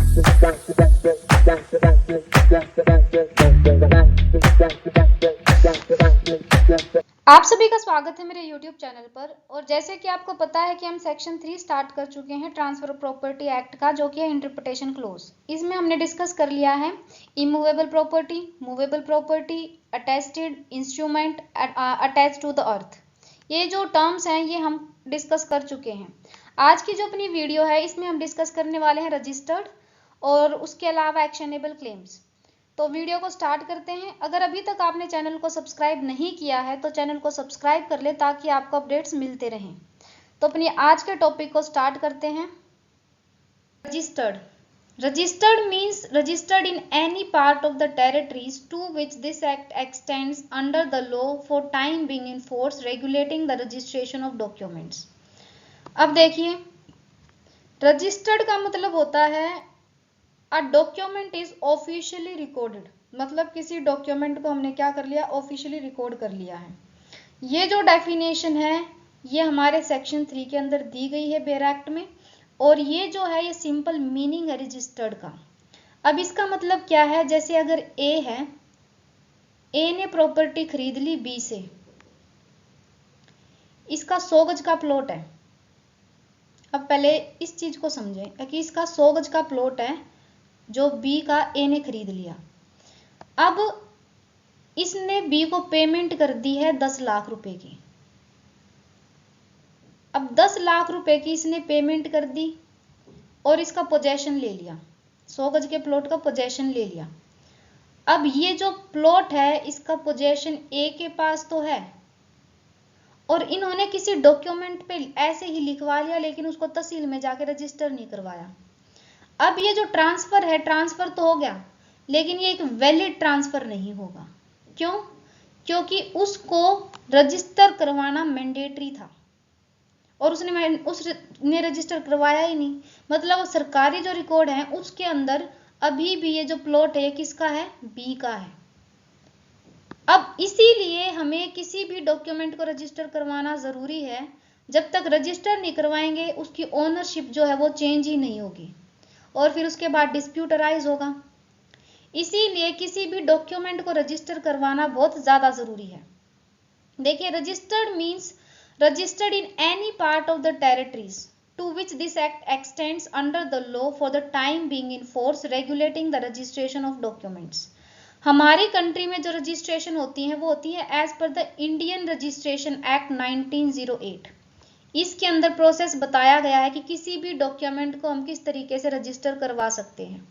आप सभी का स्वागत है मेरे YouTube चैनल पर। और जैसे कि आपको पता है कि हम सेक्शन 3 स्टार्ट कर चुके हैं ट्रांसफर प्रॉपर्टी एक्ट का, जो कि है इंटरप्रिटेशन क्लोज। इसमें हमने डिस्कस कर लिया है immovable property, movable property, attested instrument attach to the earth. ये जो टर्म्स हैं ये हम डिस्कस कर चुके हैं। आज की जो अपनी वीडियो है इसमें हम डिस्कस करने वाले हैं रजिस्टर्ड और उसके अलावा एक्शनेबल क्लेम्स। तो वीडियो को स्टार्ट करते हैं। अगर अभी तक आपने चैनल को सब्सक्राइब नहीं किया है तो चैनल को सब्सक्राइब कर ले ताकि आपको अपडेट्स मिलते रहें। तो अपनी आज के टॉपिक को स्टार्ट करते हैं। Registered registered means registered in any part of the territories to which this act extends under the law for time being in force regulating the registration of documents. अब देखिए, रजिस्टर्ड का मतलब होता है A document is officially recorded, मतलब किसी document को हमने क्या कर लिया, ऑफिशियली रिकॉर्ड कर लिया है। ये जो डेफिनेशन है ये हमारे सेक्शन 3 के अंदर दी गई है बेयर एक्ट में, और ये जो है ये सिंपल मीनिंग है रजिस्टर्ड का। अब इसका मतलब क्या है, जैसे अगर ए है, ए ने प्रॉपर्टी खरीद ली बी से, इसका 100 गज का प्लॉट है। अब पहले इस चीज को समझें कि इसका 100 गज का प्लॉट है जो बी का ए ने खरीद लिया। अब इसने बी को पेमेंट कर दी है 10 लाख रुपए की। अब 10 लाख रुपए की इसने पेमेंट कर दी और इसका पोजेशन ले लिया, 100 गज के प्लॉट का पोजेशन ले लिया। अब ये जो प्लॉट है इसका पोजेशन ए के पास तो है, और इन्होंने किसी डॉक्यूमेंट पे ऐसे ही लिखवा लिया, लेकिन उसको तहसील में जाके रजिस्टर नहीं करवाया। अब ये जो ट्रांसफर है, ट्रांसफर तो हो गया, लेकिन ये एक वैलिड ट्रांसफर नहीं होगा। क्यों? क्योंकि उसको रजिस्टर करवाना मैंडेटरी था और उसने रजिस्टर करवाया ही नहीं। मतलब सरकारी जो रिकॉर्ड है उसके अंदर अभी भी ये जो प्लॉट है किसका है, बी का है। अब इसीलिए हमें किसी भी डॉक्यूमेंट को रजिस्टर करवाना जरूरी है। जब तक रजिस्टर नहीं करवाएंगे उसकी ओनरशिप जो है वो चेंज ही नहीं होगी और फिर उसके बाद डिस्प्यूट अराइज होगा। इसीलिए किसी भी डॉक्यूमेंट को रजिस्टर करवाना बहुत ज्यादा जरूरी है। देखिए, registered means registered in any part of the territories to which this act extends under the law for the time being in force regulating the registration of documents. हमारी कंट्री में जो रजिस्ट्रेशन होती है वो होती है as per the Indian registration act 1908। इसके अंदर प्रोसेस बताया गया है कि किसी भी डॉक्यूमेंट को हम किस तरीके से रजिस्टर करवा सकते हैं।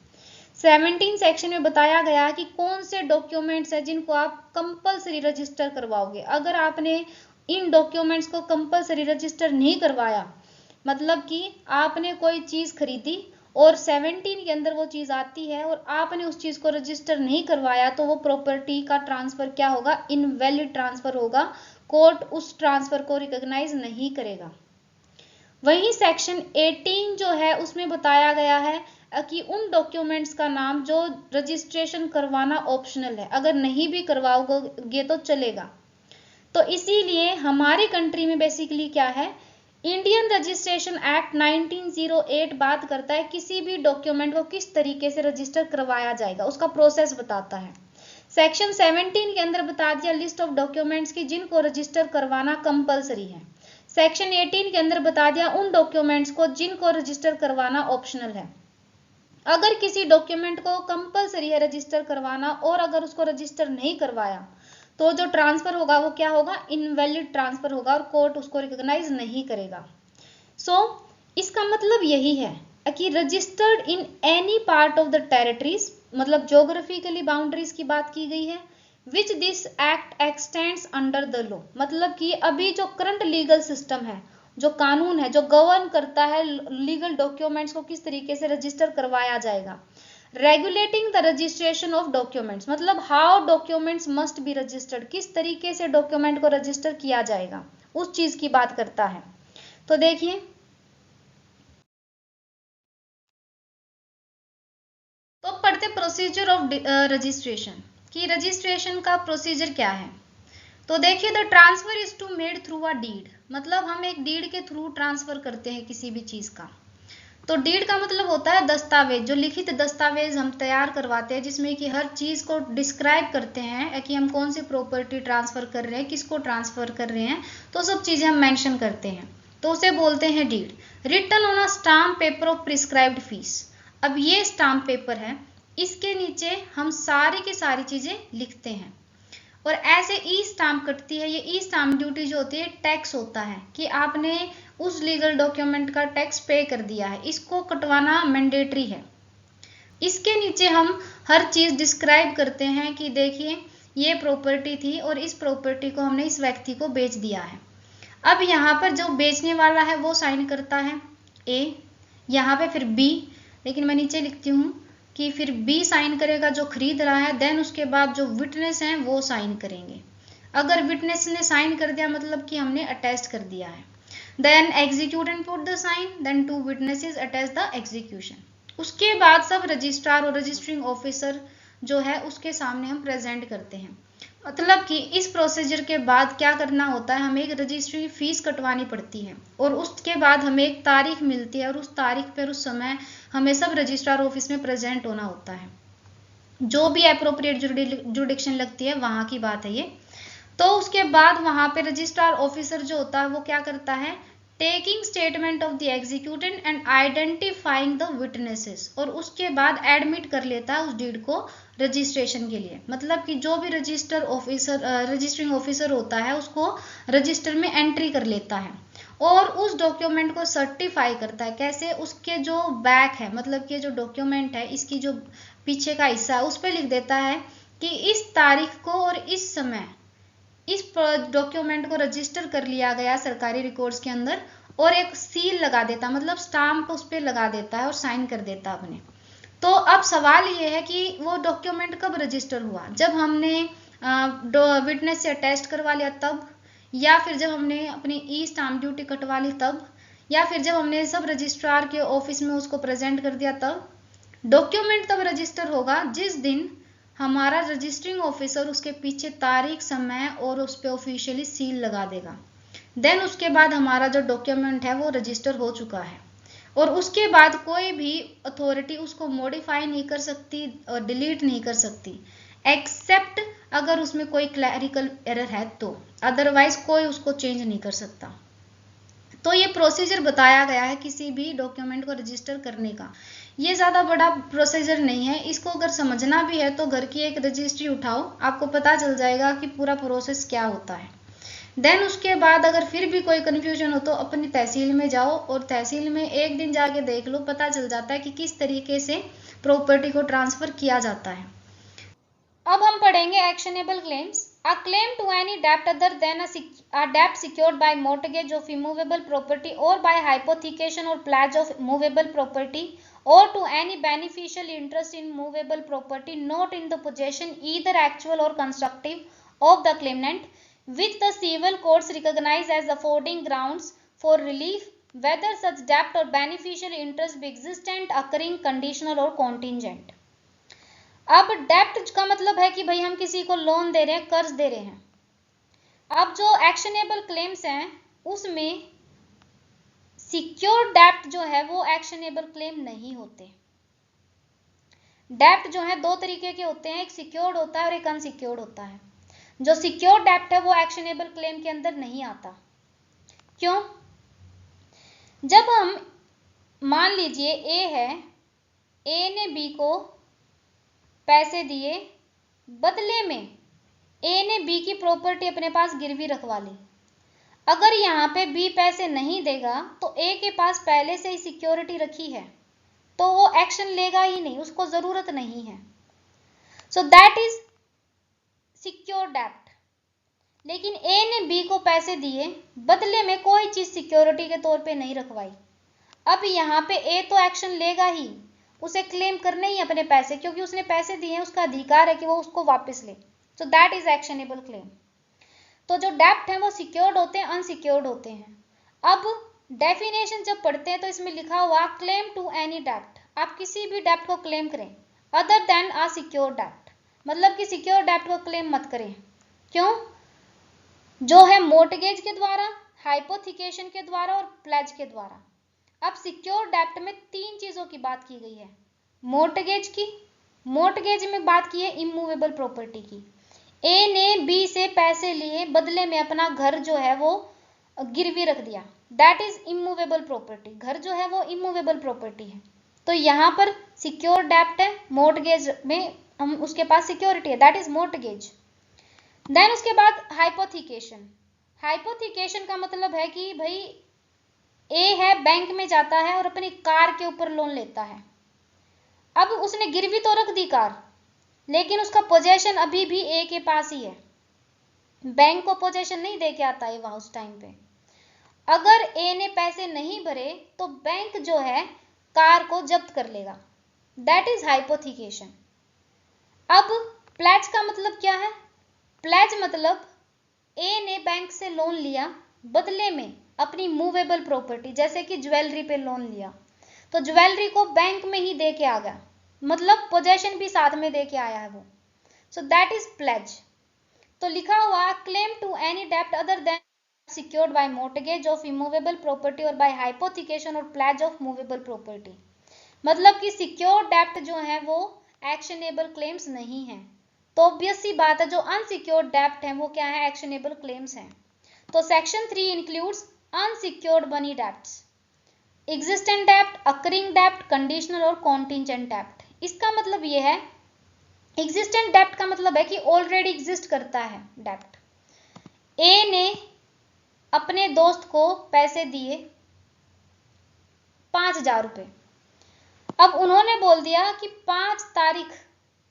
17 सेक्शन में बताया गया है कि कौन से डॉक्यूमेंट्स हैं जिनको आप कंपलसरी रजिस्टर करवाओगे। अगर आपने इन डॉक्यूमेंट्स को कंपलसरी रजिस्टर नहीं करवाया, मतलब कि आपने कोई चीज खरीदी और 17 के अंदर वो चीज आती है और आपने उस चीज को रजिस्टर नहीं करवाया, तो वो प्रॉपर्टी का ट्रांसफर क्या होगा, इनवैलिड ट्रांसफर होगा। कोर्ट उस ट्रांसफर को रिकॉग्नाइज नहीं करेगा। वहीं सेक्शन 18 जो है उसमें बताया गया है कि उन डॉक्यूमेंट्स का नाम जो रजिस्ट्रेशन करवाना ऑप्शनल है, अगर नहीं भी करवाओगे तो चलेगा। तो इसीलिए हमारी कंट्री में बेसिकली क्या है, इंडियन रजिस्ट्रेशन एक्ट 1908 बात करता है किसी भी डॉक्यूमेंट को किस तरीके से रजिस्टर करवाया जाएगा, उसका प्रोसेस बताता है। सेक्शन 17 के अंदर बता दिया लिस्ट ऑफ डॉक्यूमेंट्स की जिनको रजिस्टर करवाना कंपलसरी है। सेक्शन 18 के अंदर बता दिया उन डॉक्यूमेंट्स को जिनको रजिस्टर करवाना ऑप्शनल है। अगर किसी डॉक्यूमेंट को कंपलसरी है रजिस्टर करवाना और अगर उसको रजिस्टर नहीं करवाया तो जो ट्रांसफर होगा वो क्या होगा, इनवैलिड ट्रांसफर होगा और कोर्ट उसको रिकॉग्नाइज नहीं करेगा। इसका मतलब यही है कि registered in any part of the territories, मतलब ज्योग्राफिकली बाउंड्रीज की बात की गई है, विच this act extends under the law, मतलब कि अभी जो करंट लीगल सिस्टम है, जो कानून है, जो गवर्न करता है लीगल डॉक्यूमेंट्स को किस तरीके से रजिस्टर करवाया जाएगा। Regulating the registration of documents, मतलब how documents must be registered, किस तरीके से डॉक्यूमेंट को रजिस्टर किया जाएगा, उस चीज की बात करता है। तो देखिए, तो पढ़ते प्रोसीजर ऑफ रजिस्ट्रेशन कि रजिस्ट्रेशन का प्रोसीजर क्या है। तो देखिए, the transfer is to made through a deed, मतलब हम एक डीड के थ्रू ट्रांसफर करते हैं किसी भी चीज का। तो डीड का मतलब होता है दस्तावेज, जो लिखित दस्तावेज हम तैयार करवाते हैं जिसमें कि हर चीज को डिस्क्राइब करते हैं कि हम कौन सी प्रॉपर्टी ट्रांसफर कर रहे हैं, किसको ट्रांसफर कर रहे हैं, तो सब चीजें हम मेंशन करते हैं, तो उसे बोलते हैं deed. Written on a stamp paper of prescribed fees. अब ये स्टाम्प पेपर है, इसके नीचे हम सारी की सारी चीजें लिखते हैं। और ऐसे ई स्टाम्प कटती है, ये ई स्टाम्प ड्यूटी जो होती है टैक्स होता है कि आपने उस लीगल डॉक्यूमेंट का टैक्स पे कर दिया है, इसको कटवाना मैंडेटरी है। इसके नीचे हम हर चीज डिस्क्राइब करते हैं कि देखिए ये प्रॉपर्टी थी और इस प्रॉपर्टी को हमने इस व्यक्ति को बेच दिया है। अब यहाँ पर जो बेचने वाला है वो साइन करता है ए, यहाँ पे फिर बी, लेकिन मैं नीचे लिखती हूँ कि फिर बी साइन करेगा जो खरीद रहा है, देन उसके बाद जो विटनेस हैं वो साइन करेंगे। अगर विटनेस ने साइन कर दिया मतलब कि हमने अटेस्ट कर दिया है। Then execute and put the sign, then two witnesses attest the execution. उसके बाद सब रजिस्ट्रार और रजिस्टरिंग ऑफिसर जो है उसके सामने हम प्रेजेंट करते हैं। मतलब कि इस प्रोसीजर के बाद क्या करना होता है, हमें एक रजिस्ट्री फीस कटवानी पड़ती है और उसके बाद हमें एक तारीख मिलती है और उस तारीख पर उस समय हमें सब रजिस्ट्रार ऑफिस में प्रेजेंट होना होता है। जो भी एप्रोप्रिएट जुडिक्शन लगती है वहां की बात है ये। तो उसके बाद वहां पे रजिस्ट्रार ऑफिसर जो होता है वो क्या करता है, taking statement of the executant and identifying the witnesses, और उसके बाद एडमिट कर लेता है उस डीड को रजिस्ट्रेशन के लिए। मतलब कि जो भी रजिस्टरिंग ऑफिसर होता है उसको रजिस्टर में एंट्री कर लेता है और उस डॉक्यूमेंट को सर्टिफाई करता है। कैसे, उसके जो बैक है, मतलब कि जो डॉक्यूमेंट है इसकी जो पीछे का हिस्सा है उस पर लिख देता है कि इस तारीख को और इस समय इस डॉक्यूमेंट को रजिस्टर कर लिया गया सरकारी रिकॉर्ड्स के अंदर, और एक सील लगा देता, मतलब स्टाम्प उस पर लगा देता है और साइन कर देता अपने। तो अब सवाल ये है कि वो डॉक्यूमेंट कब रजिस्टर हुआ, जब हमने विटनेस से अटेस्ट करवा लिया तब, या फिर जब हमने अपनी ई स्टाम्प ड्यूटी कटवा ली तब, या फिर जब हमने सब रजिस्ट्रार के ऑफिस में उसको प्रेजेंट कर दिया तब। डॉक्यूमेंट तब रजिस्टर होगा जिस दिन हमारा रजिस्टरिंग ऑफिसर उसके पीछे तारीख, समय और उस पर ऑफिशियली सील लगा देगा। देन उसके बाद हमारा जो डॉक्यूमेंट है वो रजिस्टर हो चुका है और उसके बाद कोई भी अथॉरिटी उसको मॉडिफाई नहीं कर सकती और डिलीट नहीं कर सकती, एक्सेप्ट अगर उसमें कोई क्लैरिकल एरर है तो, अदरवाइज कोई उसको चेंज नहीं कर सकता। तो ये प्रोसीजर बताया गया है किसी भी डॉक्यूमेंट को रजिस्टर करने का। ये ज़्यादा बड़ा प्रोसीजर नहीं है, इसको अगर समझना भी है तो घर की एक रजिस्ट्री उठाओ, आपको पता चल जाएगा कि पूरा प्रोसेस क्या होता है। देन उसके बाद अगर फिर भी कोई कन्फ्यूजन हो तो अपनी तहसील में जाओ और तहसील में एक दिन जाके देख लो, पता चल जाता है कि किस तरीके से प्रॉपर्टी को ट्रांसफर किया जाता है। अब हम पढ़ेंगे actionable claims. A claim to any debt other than a debt secured by mortgage of immovable property or by hypothecation or pledge of movable property or to any beneficial interest in movable property not in the possession either actual or constructive of the claimant, which the civil courts recognize as affording grounds for relief, whether such debt or beneficial interest be existent, occurring, conditional or contingent। अब डेप्ट का मतलब है कि भाई हम किसी को loan दे रहे हैं, कर्ज दे रहे हैं। अब जो एक्शनेबल क्लेम्स हैं उसमें सिक्योर्ड डेप्ट जो है वो एक्शनेबल क्लेम नहीं होते। डेप्ट जो है दो तरीके के होते हैं, एक सिक्योर्ड होता है और एक अनसिक्योर्ड होता है। जो सिक्योर्ड डेप्ट है वो एक्शनेबल क्लेम के अंदर नहीं आता। क्यों? जब हम मान लीजिए ए है, ए ने बी को पैसे दिए, बदले में ए ने बी की प्रॉपर्टी अपने पास गिरवी रखवा ली। अगर यहाँ पे बी पैसे नहीं देगा तो ए के पास पहले से ही सिक्योरिटी रखी है तो वो एक्शन लेगा ही नहीं, उसको जरूरत नहीं है। सो दैट इज सिक्योर डेप्ट। लेकिन ए ने बी को पैसे दिए, बदले में कोई चीज सिक्योरिटी के तौर पे नहीं रखवाई। अब यहाँ पे ए तो एक्शन लेगा ही, उसे क्लेम करने ही अपने पैसे, क्योंकि उसने पैसे दिए हैं, उसका अधिकार है कि वो उसको वापस ले। सो दैट इज एक्शनेबल क्लेम। तो जो डेप्ट है वो सिक्योर्ड होते हैं, अनसिक्योर्ड होते हैं। अब डेफिनेशन जब पढ़ते हैं तो इसमें लिखा हुआ क्लेम टू एनी डेप्ट, आप किसी भी डेप्ट को क्लेम करें अदर देन अ सिक्योर डेप्ट, मतलब कि सिक्योर डेप्ट को क्लेम मत करें। क्यों? जो है मोर्टगेज के द्वारा, हाइपोथिकेशन के द्वारा और प्लेज के द्वारा। अब सिक्योर डेप्ट में तीन चीजों की बात की गई है। मोर्टगेज की, मोर्टगेज में बात की है इमूवेबल प्रॉपर्टी की। ए ने बी से पैसे लिए, बदले में अपना घर जो है वो गिरवी रख दिया, दैट इज इमूवेबल प्रॉपर्टी। घर जो है वो इमूवेबल प्रॉपर्टी है, तो यहाँ पर सिक्योर डेप्ट है, मोर्टगेज में हम उसके पास सिक्योरिटी है, दैट इज मोर्टगेज। देन उसके बाद हाइपोथिकेशन। हाइपोथिकेशन का मतलब है कि भाई ए है, बैंक में जाता है और अपनी कार के ऊपर लोन लेता है। अब उसने गिरवी तो रख दी कार, लेकिन उसका पोजेशन अभी भी ए के पास ही है। बैंक को पोजेशन नहीं दे के आता है वहां उस टाइम पे। अगर ए ने पैसे नहीं भरे तो बैंक जो है कार को जब्त कर लेगा, दैट इज हाइपोथिकेशन। अब प्लेज का मतलब क्या है? प्लेज मतलब ए ने बैंक से लोन लिया, बदले में अपनी मूवेबल प्रॉपर्टी जैसे कि ज्वेलरी पे लोन लिया, तो ज्वेलरी को बैंक में ही दे के आ गया, मतलब पोजेशन भी साथ में दे के आया है वो, सो दैट इज प्लेज। तो लिखा हुआ क्लेम टू एनी डेप्ट other than secured by mortgage of immovable property or by hypothecation or pledge of movable property। मतलब कि सिक्योर डेप्ट जो है वो एक्शनेबल क्लेम्स नहीं है, तो ऑब्वियस सी बात है जो अनसिक्योर्ड डेप्ट है वो क्या है? एक्शनेबल क्लेम्स हैं। तो section 3 includes unsecured money debts, existent डेप्ट, अकरिंग डेप्ट, कंडीशनल और कॉन्टिंजेंट डेप्ट। इसका मतलब ये है, एग्जिस्टेंट डेप्ट का मतलब है कि ऑलरेडी एग्जिस्ट करता है डेप्ट। ए ने अपने दोस्त को पैसे दिए 5,000 रुपये। अब उन्होंने बोल दिया कि 5 तारीख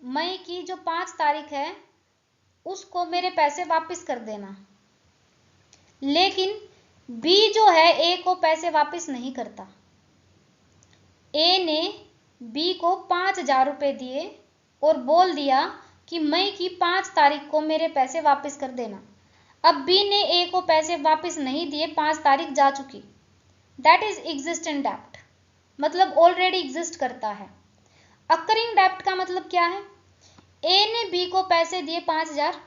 मई की जो 5 तारीख है उसको मेरे पैसे वापस कर देना, लेकिन बी जो है ए को पैसे वापस नहीं करता। ए ने बी को 5,000 रुपये दिए और बोल दिया कि मई की 5 तारीख को मेरे पैसे वापस कर देना। अब बी ने ए को पैसे वापस नहीं दिए, 5 तारीख जा चुकी, दैट इज एग्जिस्टेंट डेप्ट, मतलब ऑलरेडी एग्जिस्ट करता है। अकरिंग डेप्ट का मतलब क्या है? ए ने बी को पैसे दिए 5,000,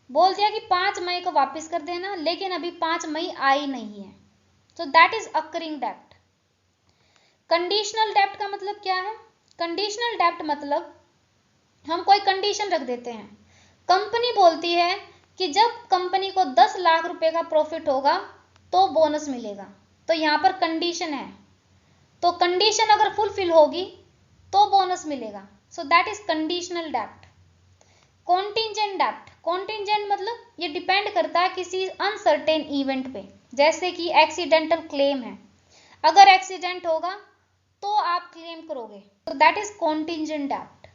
बोल दिया कि 5 मई को वापस कर देना, लेकिन अभी 5 मई आई नहीं है, तो दैट इज अकरिंग डेप्ट। कंडीशनल डेप्ट का मतलब क्या है? कंडीशनल डेप्ट मतलब हम कोई कंडीशन रख देते हैं। कंपनी बोलती है कि जब कंपनी को 10 लाख रुपए का प्रॉफिट होगा तो बोनस मिलेगा, तो यहाँ पर कंडीशन है, तो कंडीशन अगर फुलफिल होगी तो बोनस मिलेगा, सो दैट इज कंडीशनल डेप्ट। कॉन्टिंजेंट डेप्ट, कॉन्टिंजेंट मतलब ये डिपेंड करता है किसी अनसर्टेन इवेंट पे, जैसे कि एक्सीडेंटल क्लेम है, अगर एक्सीडेंट होगा तो आप क्लेम करोगे, तो दैट इज कॉन्टिंजेंट डेप्ट।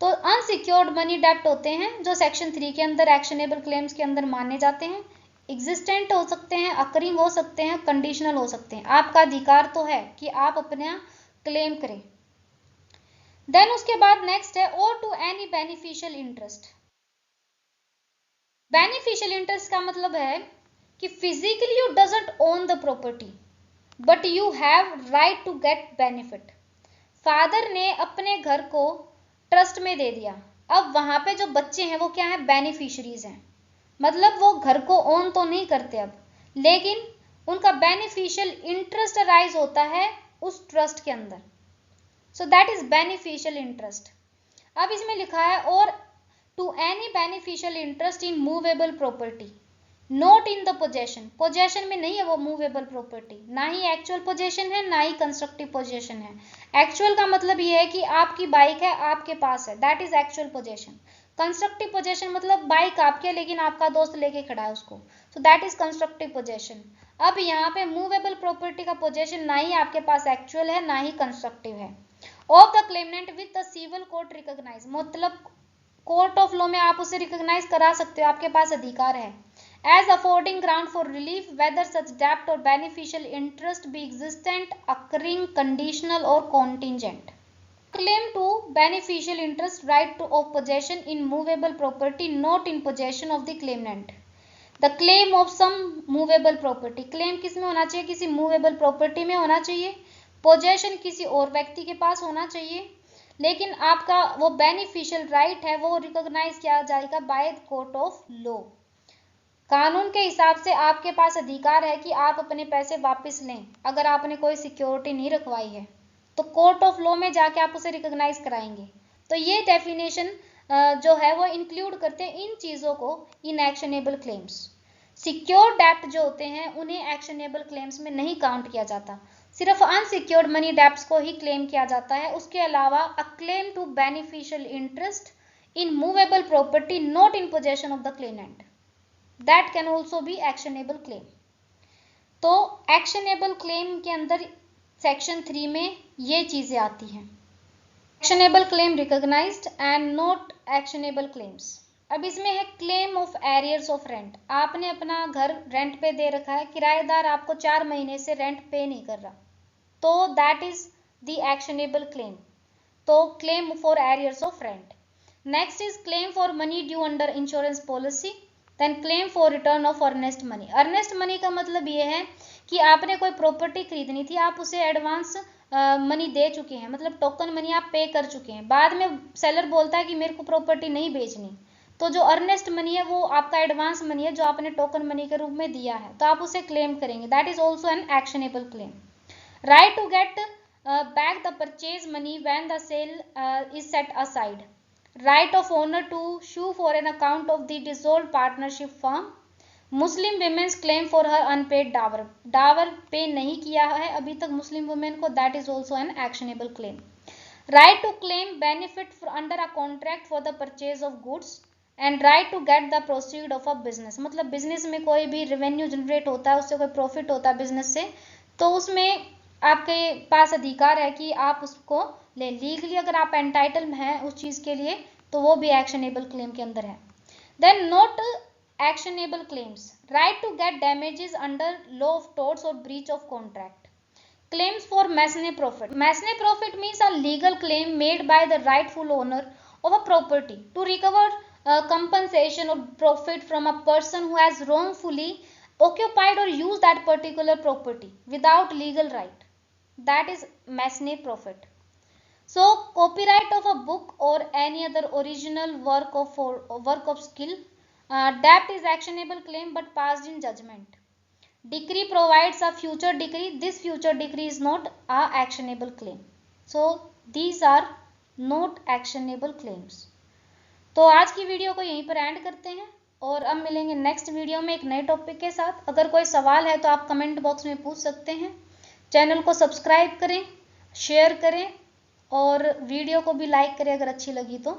तो अनसिक्योर्ड मनी डेप्ट होते हैं जो सेक्शन 3 के अंदर एक्शनेबल क्लेम्स के अंदर माने जाते हैं, एग्जिस्टेंट हो सकते हैं, अकरिंग हो सकते हैं, कंडीशनल हो सकते हैं। आपका अधिकार तो है कि आप अपना क्लेम करें। देन उसके बाद नेक्स्ट है और to any beneficial interest. Beneficial interest का मतलब है कि physically you doesn't own the property but you have right to get benefit. Father ने अपने घर को ट्रस्ट में दे दिया, अब वहां पे जो बच्चे हैं वो क्या है? बेनिफिशरीज हैं, मतलब वो घर को ओन तो नहीं करते अब, लेकिन उनका बेनिफिशियल इंटरेस्ट राइज होता है उस ट्रस्ट के अंदर, so that is beneficial interest. अब इसमें लिखा है और to any beneficial interest in movable property not in the possession, possession में नहीं है वो मूवेबल प्रॉपर्टी, ना ही एक्चुअल पोजेशन है ना ही कंस्ट्रक्टिव पोजेशन है। एक्चुअल का मतलब ये है कि आपकी बाइक है, आपके पास है, that is actual possession. Constructive possession मतलब बाइक आपके लेकिन आपका दोस्त लेके खड़ा है उसको, सो दैट इज कंस्ट्रक्टिव पोजेशन। अब यहाँ पे मूवेबल प्रॉपर्टी का पोजेशन ना ही आपके पास एक्चुअल है ना ही कंस्ट्रक्टिव है। Of the claimant with the civil court recognise, मतलब कोर्ट ऑफ लॉ में आप उसे रिकॉग्नाइज करा सकते हो, आपके पास अधिकार है। as affording ground for relief whether such debt or beneficial interest be existent, occurring, conditional or contingent. Claim to beneficial interest right to of possession in movable property not in possession of the claimant. The claim of some movable property, claim किस में होना चाहिए? किसी movable property में होना चाहिए, possession किसी और व्यक्ति के पास होना चाहिए, लेकिन आपका वो beneficial right है वो recognize किया जाएगा by the court of law। कानून के हिसाब से आपके पास अधिकार है कि आप अपने पैसे वापस लें अगर आपने कोई सिक्योरिटी नहीं रखवाई है, तो कोर्ट ऑफ लॉ में जाके आप उसे रिकॉग्नाइज कराएंगे। तो ये डेफिनेशन जो है वो इंक्लूड करते हैं इन चीज़ों को इन एक्शनेबल क्लेम्स। सिक्योर डेप्ट जो होते हैं उन्हें एक्शनेबल क्लेम्स में नहीं काउंट किया जाता, सिर्फ अनसिक्योर्ड मनी डेप्ट्स को ही क्लेम किया जाता है। उसके अलावा a claim to beneficial interest in movable property not in possession of the claimant, that can also be actionable claim. तो एक्शनेबल क्लेम के अंदर सेक्शन 3 में ये चीजें आती हैं। Actionable claim recognised and not actionable claims. अब इसमें है claim of arrears of rent. आपने अपना घर रेंट पे दे रखा है, किराएदार आपको 4 महीने से रेंट पे नहीं कर रहा, तो that is the actionable claim. तो claim for arrears of rent. Next is claim for money due under insurance policy, then claim for return of earnest money. Earnest money का मतलब ये है कि आपने कोई प्रॉपर्टी खरीदनी थी, आप उसे एडवांस मनी दे चुके हैं, मतलब टोकन मनी आप पे कर चुके हैं, बाद में सेलर बोलता है कि मेरे को प्रॉपर्टी नहीं बेचनी, तो जो अर्नेस्ट मनी है वो आपका एडवांस मनी है जो आपने टोकन मनी के रूप में दिया है, तो आप उसे क्लेम करेंगे, that is also an actionable claim. Right to get back the purchase money when the sale is set aside. Right of owner to sue for an account of the dissolved partnership firm. Muslim women's claim for her unpaid dower. Dower पे नहीं किया है अभी तक Muslim women को, that is also an actionable claim. Right to claim benefit under a contract for the purchase of goods and right to get the proceed of a business. मतलब business में कोई भी रेवेन्यू जनरेट होता है, उससे कोई profit होता है बिजनेस से, तो उसमें आपके पास अधिकार है कि आप उसको ले। लीगली अगर आप एंटाइटल हैं उस चीज के लिए तो वो भी एक्शनेबल क्लेम के अंदर है। Then not actionable claims, right to get damages under law of torts और breach of contract. Claims for mesne profit. Mesne profit means a legal claim made by the rightful owner of a property to recover compensation or profit from a person who has wrongfully occupied or used that particular property without legal right, that is mesne profit. So copyright of a book or any other original work of skill, debt is actionable claim but passed in judgment. Decree provides a future decree, this future decree is not a actionable claim. So these are not actionable claims. तो आज की video को यहीं पर and करते हैं और अब मिलेंगे नेक्स्ट वीडियो में एक नए टॉपिक के साथ। अगर कोई सवाल है तो आप कमेंट बॉक्स में पूछ सकते हैं। चैनल को सब्सक्राइब करें, शेयर करें और वीडियो को भी लाइक करें अगर अच्छी लगी तो।